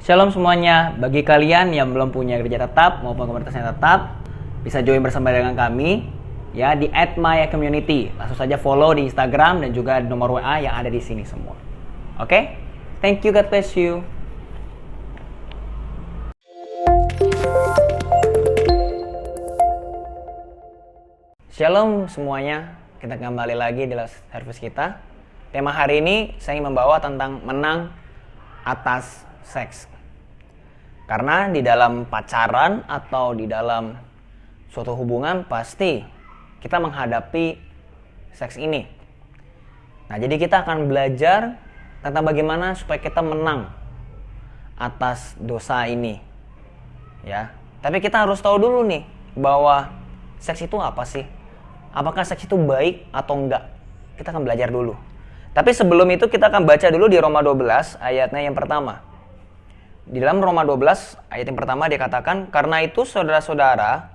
Shalom semuanya, bagi kalian yang belum punya gereja tetap maupun komunitas yang tetap, bisa join bersama dengan kami ya di @mycommunity. Langsung saja follow di Instagram dan juga nomor WA yang ada di sini semua. Oke? Thank you, God bless you. Shalom semuanya, kita kembali lagi di service kita. Tema hari ini saya ingin membawa tentang menang atas seks. Karena di dalam pacaran atau di dalam suatu hubungan pasti kita menghadapi seks ini. Nah, jadi kita akan belajar tentang bagaimana supaya kita menang atas dosa ini. Ya. Tapi kita harus tahu dulu nih bahwa seks itu apa sih? Apakah seks itu baik atau enggak? Kita akan belajar dulu. Tapi sebelum itu kita akan baca dulu di Roma 12 ayatnya yang pertama. Di dalam Roma 12 ayat yang pertama dia katakan, "Karena itu saudara-saudara,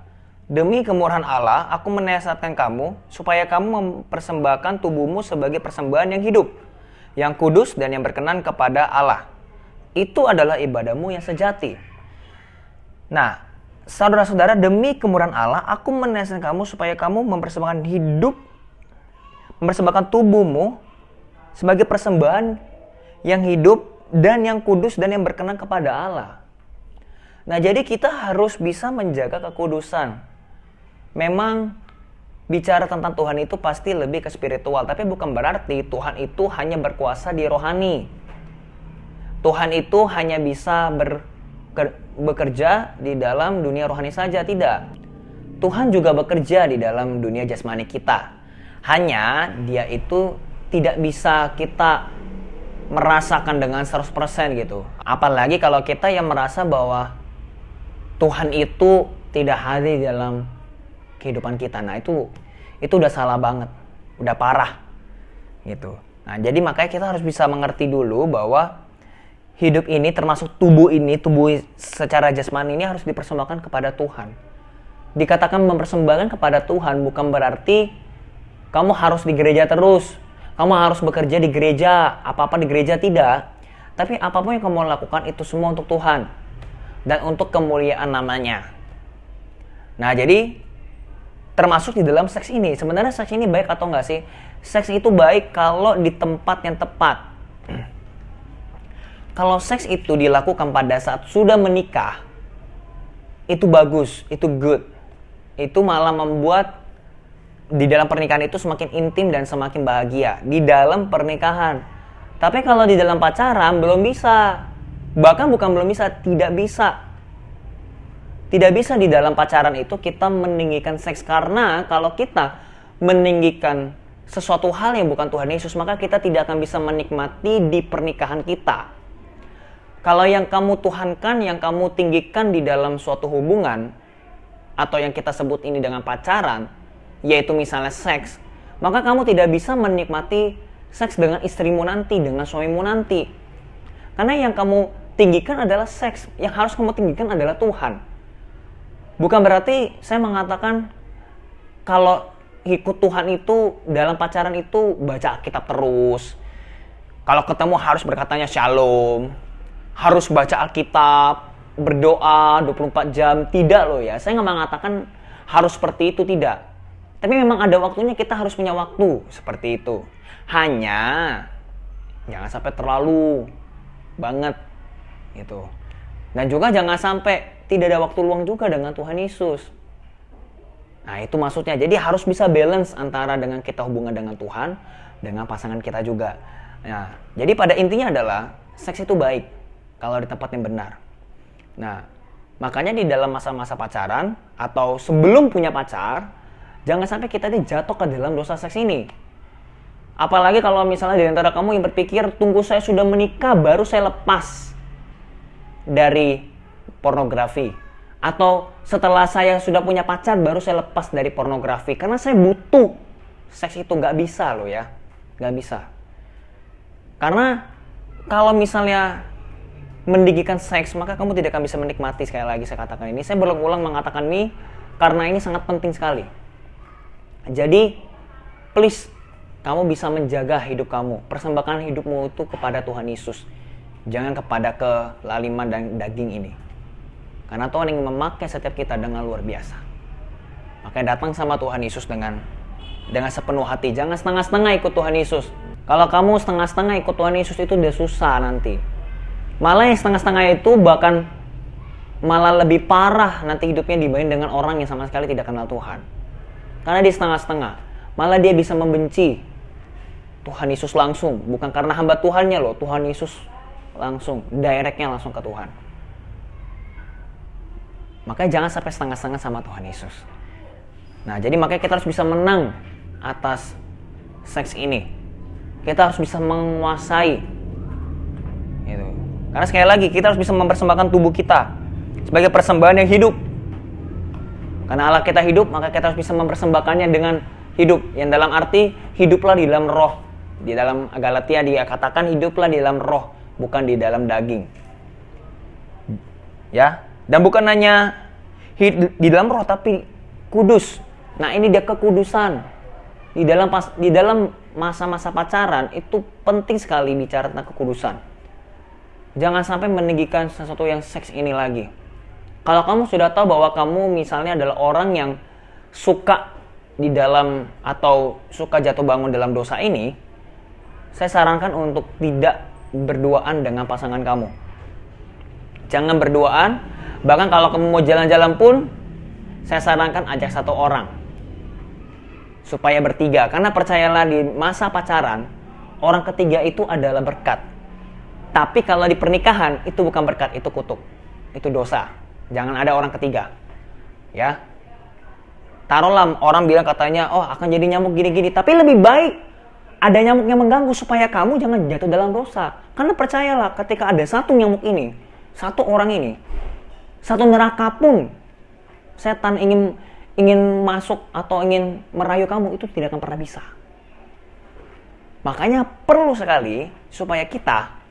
demi kemurahan Allah, aku menasihatkan kamu supaya kamu mempersembahkan tubuhmu sebagai persembahan yang hidup, yang kudus dan yang berkenan kepada Allah. Itu adalah ibadahmu yang sejati." Nah, saudara-saudara, demi kemurahan Allah, aku menasihatkan kamu supaya kamu mempersembahkan tubuhmu sebagai persembahan yang hidup dan yang kudus dan yang berkenan kepada Allah. Nah, jadi kita harus bisa menjaga kekudusan. Memang bicara tentang Tuhan itu pasti lebih ke spiritual, tapi bukan berarti Tuhan itu hanya berkuasa di rohani. Tuhan itu hanya bisa bekerja di dalam dunia rohani saja, tidak. Tuhan juga bekerja di dalam dunia jasmani kita. Hanya dia itu tidak bisa kita merasakan dengan 100% gitu. Apalagi kalau kita yang merasa bahwa Tuhan itu tidak hadir dalam kehidupan kita. Nah, itu udah salah banget. Udah parah gitu. Nah, jadi makanya kita harus bisa mengerti dulu bahwa hidup ini termasuk tubuh secara jasmani ini harus dipersembahkan kepada Tuhan. Dikatakan mempersembahkan kepada Tuhan bukan berarti kamu harus di gereja terus. Kamu harus bekerja di gereja, apa-apa di gereja, tidak. Tapi apapun yang kamu lakukan itu semua untuk Tuhan. Dan untuk kemuliaan namanya. Nah, jadi termasuk di dalam seks ini. Sebenarnya seks ini baik atau enggak sih? Seks itu baik kalau di tempat yang tepat. Kalau seks itu dilakukan pada saat sudah menikah, itu bagus, itu good. Itu malah membuat di dalam pernikahan itu semakin intim dan semakin bahagia di dalam pernikahan. Tapi kalau di dalam pacaran belum bisa. Bahkan bukan belum bisa, tidak bisa. Tidak bisa di dalam pacaran itu kita meninggikan seks, karena kalau kita meninggikan sesuatu hal yang bukan Tuhan Yesus, maka kita tidak akan bisa menikmati di pernikahan kita. Kalau yang kamu tuhankan, yang kamu tinggikan di dalam suatu hubungan atau yang kita sebut ini dengan pacaran, yaitu misalnya seks, maka kamu tidak bisa menikmati seks dengan istrimu nanti, dengan suamimu nanti. Karena yang kamu tinggikan adalah seks, yang harus kamu tinggikan adalah Tuhan. Bukan berarti saya mengatakan kalau ikut Tuhan itu dalam pacaran itu baca Alkitab terus. Kalau ketemu harus berkatanya shalom, harus baca Alkitab, berdoa 24 jam, tidak loh ya. Saya nggak mengatakan harus seperti itu, tidak. Tapi memang ada waktunya, kita harus punya waktu seperti itu. Hanya jangan sampai terlalu banget gitu. Dan juga jangan sampai tidak ada waktu luang juga dengan Tuhan Yesus. Nah, itu maksudnya. Jadi harus bisa balance antara dengan kita hubungan dengan Tuhan, dengan pasangan kita juga. Nah, jadi pada intinya adalah seks itu baik kalau di tempat yang benar. Nah, makanya di dalam masa-masa pacaran atau sebelum punya pacar, jangan sampai kita jatuh ke dalam dosa seks ini. Apalagi kalau misalnya di antara kamu yang berpikir, tunggu saya sudah menikah baru saya lepas dari pornografi. Atau setelah saya sudah punya pacar baru saya lepas dari pornografi. Karena saya butuh seks itu. Nggak bisa loh ya. Nggak bisa. Karena kalau misalnya meninggikan seks, maka kamu tidak akan bisa menikmati. Sekali lagi saya katakan ini. Saya berulang-ulang mengatakan ini karena ini sangat penting sekali. Jadi, please, kamu bisa menjaga hidup kamu. Persembahkan hidupmu itu kepada Tuhan Yesus. Jangan kepada kelaliman dan daging ini. Karena Tuhan ingin memakai setiap kita dengan luar biasa. Makanya datang sama Tuhan Yesus dengan sepenuh hati. Jangan setengah-setengah ikut Tuhan Yesus. Kalau kamu setengah-setengah ikut Tuhan Yesus itu udah susah nanti. Malah yang setengah-setengah itu bahkan malah lebih parah nanti hidupnya dibanding dengan orang yang sama sekali tidak kenal Tuhan. Karena dia setengah-setengah. Malah dia bisa membenci Tuhan Yesus langsung. Bukan karena hamba Tuhannya loh. Tuhan Yesus langsung, directnya langsung ke Tuhan. Makanya jangan sampai setengah-setengah sama Tuhan Yesus. Nah, jadi makanya kita harus bisa menang atas seks ini. Kita harus bisa menguasai. Gitu. Karena sekali lagi, kita harus bisa mempersembahkan tubuh kita sebagai persembahan yang hidup. Karena Allah kita hidup, maka kita harus bisa mempersembahkannya dengan hidup. Yang dalam arti, hiduplah di dalam roh. Di dalam Galatia dia katakan, hiduplah di dalam roh, bukan di dalam daging. Ya, dan bukan hanya di dalam roh, tapi kudus. Nah, ini dia kekudusan. Di dalam masa-masa pacaran itu penting sekali bicara tentang kekudusan. Jangan sampai meninggikan sesuatu yang seks ini lagi. Kalau kamu sudah tahu bahwa kamu misalnya adalah orang yang suka di dalam atau suka jatuh bangun dalam dosa ini, saya sarankan untuk tidak berduaan dengan pasangan kamu. Jangan berduaan, bahkan kalau kamu mau jalan-jalan pun, saya sarankan ajak satu orang. Supaya bertiga, karena percayalah di masa pacaran, orang ketiga itu adalah berkat. Tapi kalau di pernikahan, itu bukan berkat, itu kutuk. Itu dosa. Jangan ada orang ketiga. Ya. Taruhlah orang bilang katanya, oh akan jadi nyamuk gini-gini. Tapi lebih baik ada nyamuk yang mengganggu supaya kamu jangan jatuh dalam dosa. Karena percayalah ketika ada satu nyamuk ini, satu orang ini, satu neraka pun setan ingin masuk atau ingin merayu kamu, itu tidak akan pernah bisa. Makanya perlu sekali supaya kita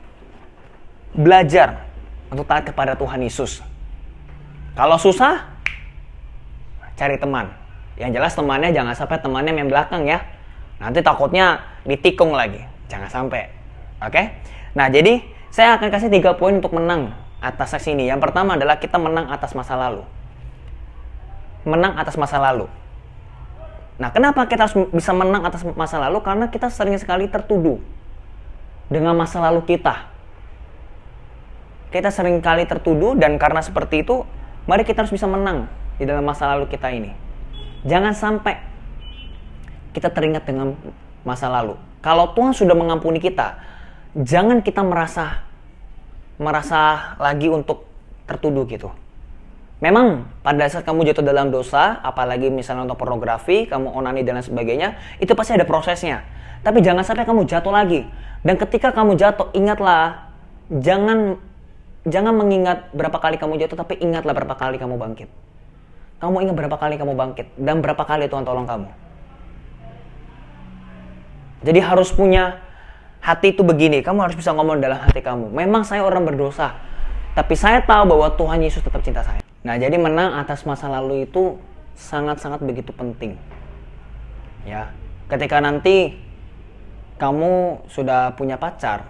belajar untuk taat kepada Tuhan Yesus. Kalau susah, cari teman. Yang jelas temannya jangan sampai temannya main belakang ya. Nanti takutnya ditikung lagi. Jangan sampai. Oke? Nah, jadi saya akan kasih 3 poin untuk menang atas seks ini. Yang pertama adalah kita menang atas masa lalu. Menang atas masa lalu. Nah, kenapa kita harus bisa menang atas masa lalu? Karena kita sering sekali tertuduh dengan masa lalu kita. Kita sering kali tertuduh, dan karena seperti itu, mari kita harus bisa menang di dalam masa lalu kita ini. Jangan sampai kita teringat dengan masa lalu. Kalau Tuhan sudah mengampuni kita, jangan kita merasa lagi untuk tertuduh gitu. Memang pada saat kamu jatuh dalam dosa, apalagi misalnya untuk pornografi, kamu onani dan lain sebagainya, itu pasti ada prosesnya. Tapi jangan sampai kamu jatuh lagi. Dan ketika kamu jatuh, ingatlah, jangan mengingat berapa kali kamu jatuh, tapi ingatlah berapa kali kamu bangkit. Kamu ingat berapa kali kamu bangkit, dan berapa kali Tuhan tolong kamu. Jadi harus punya hati itu begini, kamu harus bisa ngomong dalam hati kamu, memang saya orang berdosa, tapi saya tahu bahwa Tuhan Yesus tetap cinta saya. Nah, jadi menang atas masa lalu itu sangat-sangat begitu penting. Ya, ketika nanti kamu sudah punya pacar,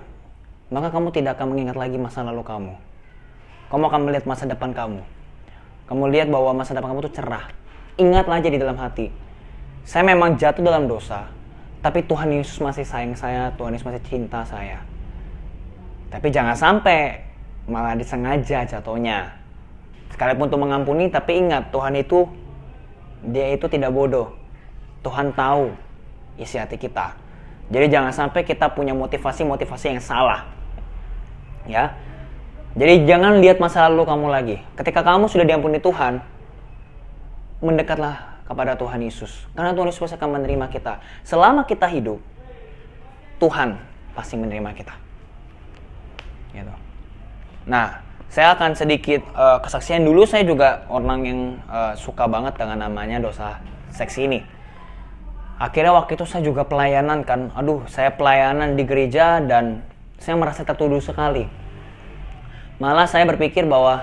maka kamu tidak akan mengingat lagi masa lalu kamu. Kamu akan melihat masa depan kamu. Kamu lihat bahwa masa depan kamu itu cerah. Ingatlah aja di dalam hati, saya memang jatuh dalam dosa, tapi Tuhan Yesus masih sayang saya, Tuhan Yesus masih cinta saya. Tapi jangan sampai malah disengaja jatuhnya. Sekalipun Tuhan mengampuni, tapi ingat, Tuhan itu, dia itu tidak bodoh. Tuhan tahu isi hati kita. Jadi jangan sampai kita punya motivasi-motivasi yang salah. Ya. Jadi jangan lihat masa lalu kamu lagi. Ketika kamu sudah diampuni Tuhan, mendekatlah kepada Tuhan Yesus. Karena Tuhan Yesus pasti akan menerima kita. Selama kita hidup, Tuhan pasti menerima kita. Gitu. Nah, saya akan sedikit kesaksian dulu. Saya juga orang yang suka banget dengan namanya dosa seks ini. Akhirnya waktu itu saya juga pelayanan kan. Saya pelayanan di gereja dan saya merasa tertuduh sekali. Malah saya berpikir bahwa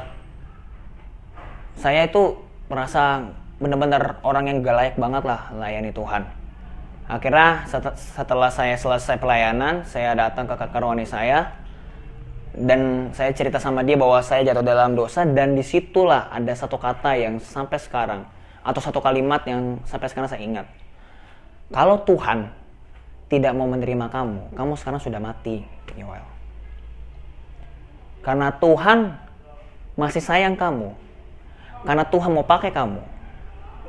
saya itu merasa benar-benar orang yang gak layak banget lah layani Tuhan. Akhirnya setelah saya selesai pelayanan, saya datang ke kakak rohani saya. Dan saya cerita sama dia bahwa saya jatuh dalam dosa, dan disitulah ada satu kata yang sampai sekarang, atau satu kalimat yang sampai sekarang saya ingat. Kalau Tuhan tidak mau menerima kamu, kamu sekarang sudah mati, Yoel. Karena Tuhan masih sayang kamu, karena Tuhan mau pakai kamu,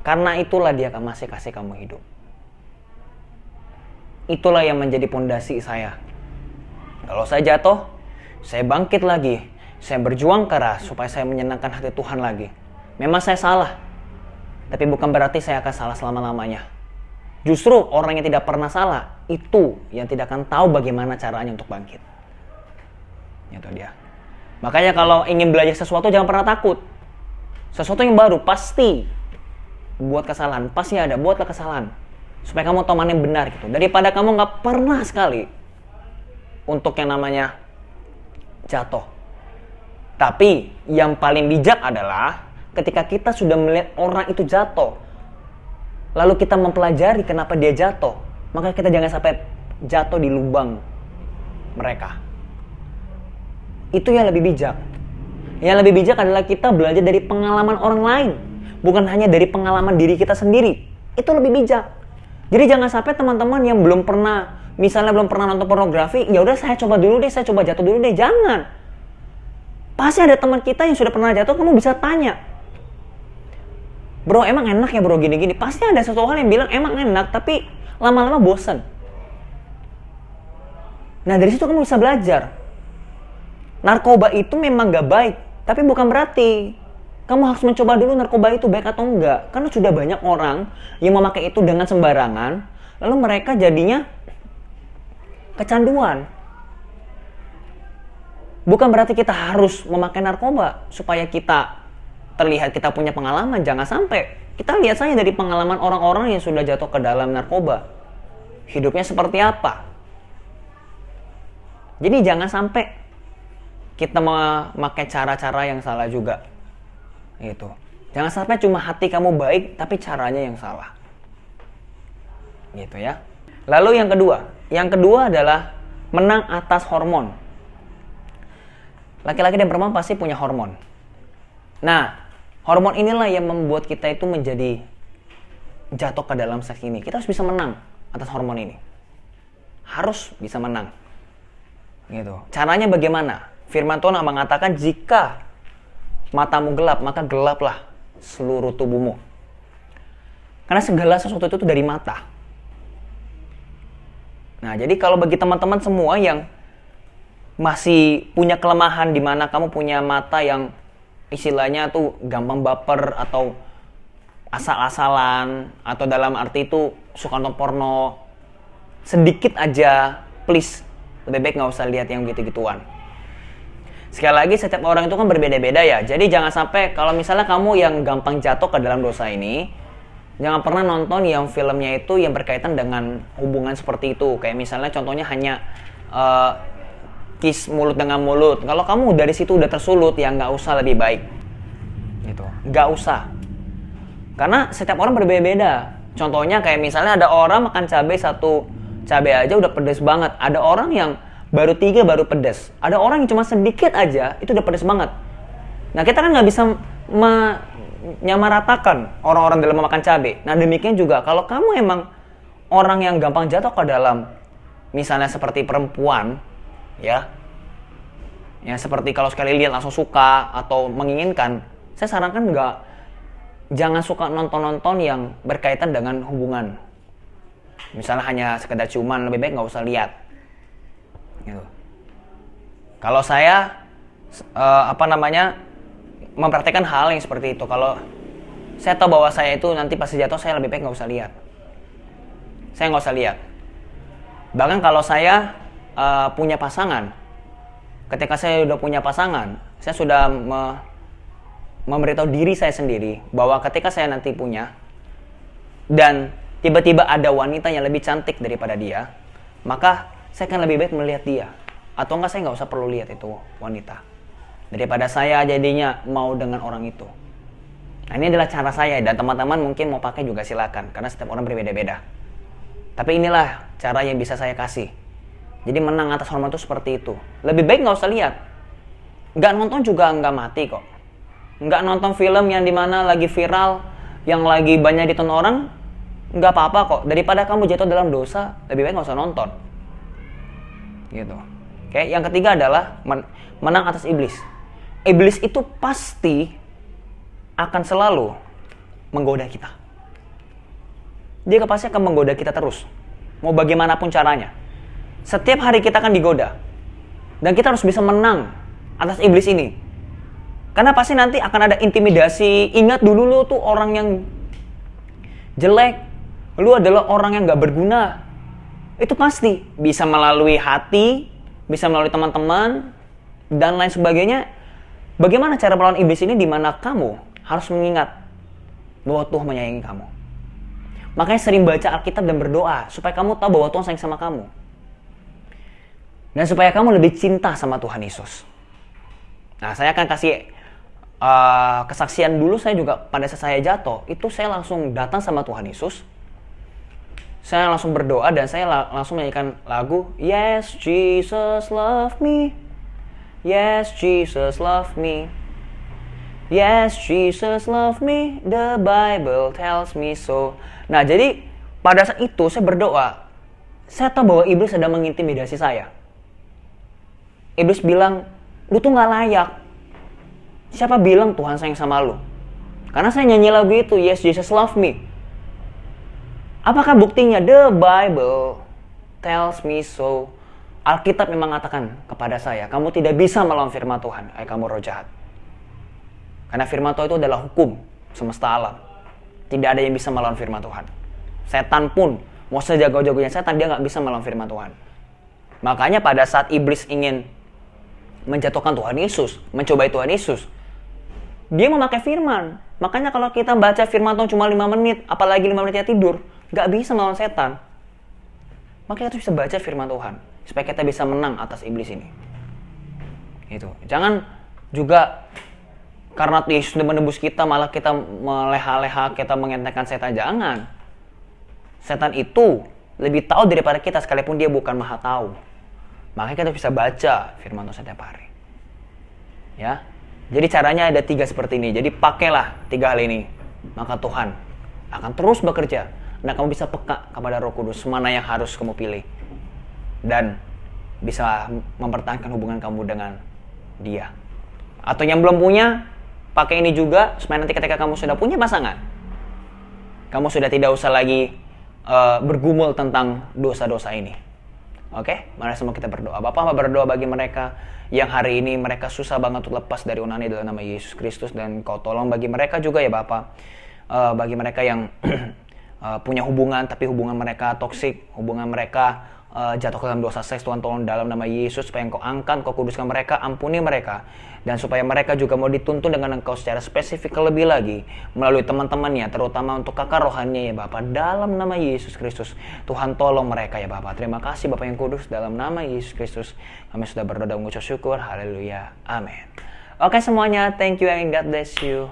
karena itulah dia akan masih kasih kamu hidup. Itulah yang menjadi pondasi saya. Kalau saya jatuh, saya bangkit lagi, saya berjuang keras supaya saya menyenangkan hati Tuhan lagi. Memang saya salah, tapi bukan berarti saya akan salah selama-lamanya. Justru orang yang tidak pernah salah, itu yang tidak akan tahu bagaimana caranya untuk bangkit. Itu dia. Makanya kalau ingin belajar sesuatu, jangan pernah takut. Sesuatu yang baru pasti buat kesalahan, pasti ada, buatlah kesalahan. Supaya kamu tahu mana yang benar gitu. Daripada kamu nggak pernah sekali untuk yang namanya jatuh. Tapi yang paling bijak adalah ketika kita sudah melihat orang itu jatuh, lalu kita mempelajari kenapa dia jatuh, maka kita jangan sampai jatuh di lubang mereka. Itu yang lebih bijak. Yang lebih bijak adalah kita belajar dari pengalaman orang lain, bukan hanya dari pengalaman diri kita sendiri. Itu lebih bijak. Jadi jangan sampai teman-teman yang belum pernah, misalnya belum pernah nonton pornografi, ya udah saya coba dulu deh, saya coba jatuh dulu deh. Jangan. Pasti ada teman kita yang sudah pernah jatuh, kamu bisa tanya. Bro, emang enak ya bro gini-gini? Pasti ada satu hal yang bilang emang enak, tapi lama-lama bosan. Nah dari situ kamu bisa belajar. Narkoba itu memang gak baik, tapi bukan berarti kamu harus mencoba dulu narkoba itu baik atau enggak. Karena sudah banyak orang yang memakai itu dengan sembarangan, lalu mereka jadinya kecanduan. Bukan berarti kita harus memakai narkoba supaya kita terlihat kita punya pengalaman. Jangan sampai. Kita lihat saja dari pengalaman orang-orang yang sudah jatuh ke dalam narkoba. Hidupnya seperti apa. Jadi jangan sampai kita memakai cara-cara yang salah juga. Gitu. Jangan sampai cuma hati kamu baik, tapi caranya yang salah. Gitu ya. Lalu yang kedua adalah menang atas hormon. Laki-laki dan perempuan pasti punya hormon. Nah, hormon inilah yang membuat kita itu menjadi jatuh ke dalam seks ini. Kita harus bisa menang atas hormon ini. Harus bisa menang. Gitu. Caranya bagaimana? Firman Tuhan mengatakan jika matamu gelap, maka gelaplah seluruh tubuhmu. Karena segala sesuatu itu dari mata. Nah, jadi kalau bagi teman-teman semua yang masih punya kelemahan di mana kamu punya mata yang istilahnya tuh gampang baper atau asal-asalan, atau dalam arti itu suka nonton porno, sedikit aja, please, lebih baik nggak usah lihat yang gitu-gituan. Sekali lagi, setiap orang itu kan berbeda-beda ya. Jadi jangan sampai kalau misalnya kamu yang gampang jatuh ke dalam dosa ini, jangan pernah nonton yang filmnya itu yang berkaitan dengan hubungan seperti itu. Kayak misalnya contohnya hanya kiss mulut dengan mulut. Kalau kamu dari situ udah tersulut, ya nggak usah, lebih baik. Gitu. Nggak usah. Karena setiap orang berbeda-beda. Contohnya kayak misalnya ada orang makan cabai, satu cabai aja udah pedes banget. Ada orang yang baru 3 baru pedas. Ada orang yang cuma sedikit aja itu udah pedas banget. Nah kita kan nggak bisa menyamaratakan orang-orang dalam memakan cabai. Nah demikian juga kalau kamu emang orang yang gampang jatuh ke dalam, misalnya seperti perempuan, ya seperti kalau sekali lihat langsung suka atau menginginkan, saya sarankan jangan suka nonton-nonton yang berkaitan dengan hubungan. Misalnya hanya sekedar ciuman, lebih baik nggak usah lihat. Gitu. Kalau saya mempraktekkan hal yang seperti itu. Kalau saya tahu bahwa saya itu nanti pasti jatuh, saya lebih baik nggak usah lihat. Saya nggak usah lihat. Bahkan kalau saya punya pasangan, ketika saya udah punya pasangan, saya sudah memberitahu diri saya sendiri bahwa ketika saya nanti punya dan tiba-tiba ada wanita yang lebih cantik daripada dia, maka saya akan lebih baik melihat dia. Atau enggak, saya nggak usah perlu lihat itu wanita, daripada saya jadinya mau dengan orang itu. Nah ini adalah cara saya, dan teman-teman mungkin mau pakai juga silakan, karena setiap orang berbeda-beda. Tapi inilah cara yang bisa saya kasih. Jadi menang atas hormon itu seperti itu. Lebih baik nggak usah lihat. Nggak nonton juga nggak mati kok. Nggak nonton film yang dimana lagi viral, yang lagi banyak ditonton orang, nggak apa-apa kok. Daripada kamu jatuh dalam dosa, lebih baik nggak usah nonton. Gitu. Oke, yang ketiga adalah menang atas iblis. Iblis itu pasti akan selalu menggoda kita. Dia pasti akan menggoda kita terus. Mau bagaimanapun caranya. Setiap hari kita akan digoda. Dan kita harus bisa menang atas iblis ini. Karena pasti nanti akan ada intimidasi. Ingat dulu lu tuh orang yang jelek. Lu adalah orang yang gak berguna. Itu pasti. Bisa melalui hati, bisa melalui teman-teman, dan lain sebagainya. Bagaimana cara melawan iblis ini di mana kamu harus mengingat bahwa Tuhan menyayangi kamu. Makanya sering baca Alkitab dan berdoa supaya kamu tahu bahwa Tuhan sayang sama kamu. Dan supaya kamu lebih cinta sama Tuhan Yesus. Nah, saya akan kasih kesaksian dulu. Saya juga pada saat saya jatuh, itu saya langsung datang sama Tuhan Yesus. Saya langsung berdoa dan saya langsung menyanyikan lagu Yes, Jesus love me. Yes, Jesus love me. Yes, Jesus love me. The Bible tells me so. Nah, jadi pada saat itu saya berdoa. Saya tahu bahwa iblis sedang mengintimidasi saya. Iblis bilang, lu tuh gak layak. Siapa bilang Tuhan sayang sama lu? Karena saya nyanyi lagu itu, Yes, Jesus love me. Apakah buktinya? The Bible tells me so. Alkitab memang mengatakan kepada saya, kamu tidak bisa melawan firman Tuhan, hai kamu roh jahat. Karena firman Tuhan itu adalah hukum semesta alam. Tidak ada yang bisa melawan firman Tuhan. Setan pun, mau sejago-jagonya setan, dia nggak bisa melawan firman Tuhan. Makanya pada saat iblis ingin menjatuhkan Tuhan Yesus, mencobai Tuhan Yesus, dia memakai firman. Makanya kalau kita baca firman Tuhan cuma 5 menit, apalagi 5 menitnya tidur, gak bisa melawan setan. Makanya kita bisa baca firman Tuhan supaya kita bisa menang atas iblis ini. Gitu. Jangan juga karena Yesus sudah menebus kita malah kita meleha-leha, kita mengentengkan setan. Jangan. Setan itu lebih tahu daripada kita sekalipun dia bukan maha tahu. Makanya kita bisa baca firman Tuhan setiap hari. Ya. Jadi caranya ada 3 seperti ini. Jadi pakailah 3 hal ini. Maka Tuhan akan terus bekerja. Nah, kamu bisa peka kepada Roh Kudus, mana yang harus kamu pilih. Dan bisa mempertahankan hubungan kamu dengan Dia. Atau yang belum punya, pakai ini juga, supaya nanti ketika kamu sudah punya pasangan, kamu sudah tidak usah lagi bergumul tentang dosa-dosa ini. Oke? Mari semua kita berdoa. Bapak berdoa bagi mereka yang hari ini mereka susah banget untuk lepas dari onani dalam nama Yesus Kristus. Dan Kau tolong bagi mereka juga ya Bapak. Bagi mereka yang punya hubungan tapi hubungan mereka toksik, hubungan mereka jatuh ke dalam dosa seks, Tuhan tolong dalam nama Yesus supaya Engkau angkat, Engkau kuduskan mereka, ampuni mereka, dan supaya mereka juga mau dituntun dengan Engkau secara spesifik lebih lagi melalui teman-temannya, terutama untuk kakak rohaninya ya Bapak, dalam nama Yesus Kristus. Tuhan tolong mereka ya Bapak. Terima kasih Bapak yang kudus, dalam nama Yesus Kristus kami sudah berdoa dan mengucap syukur. Haleluya, amin. Oke semuanya, thank you and God bless you.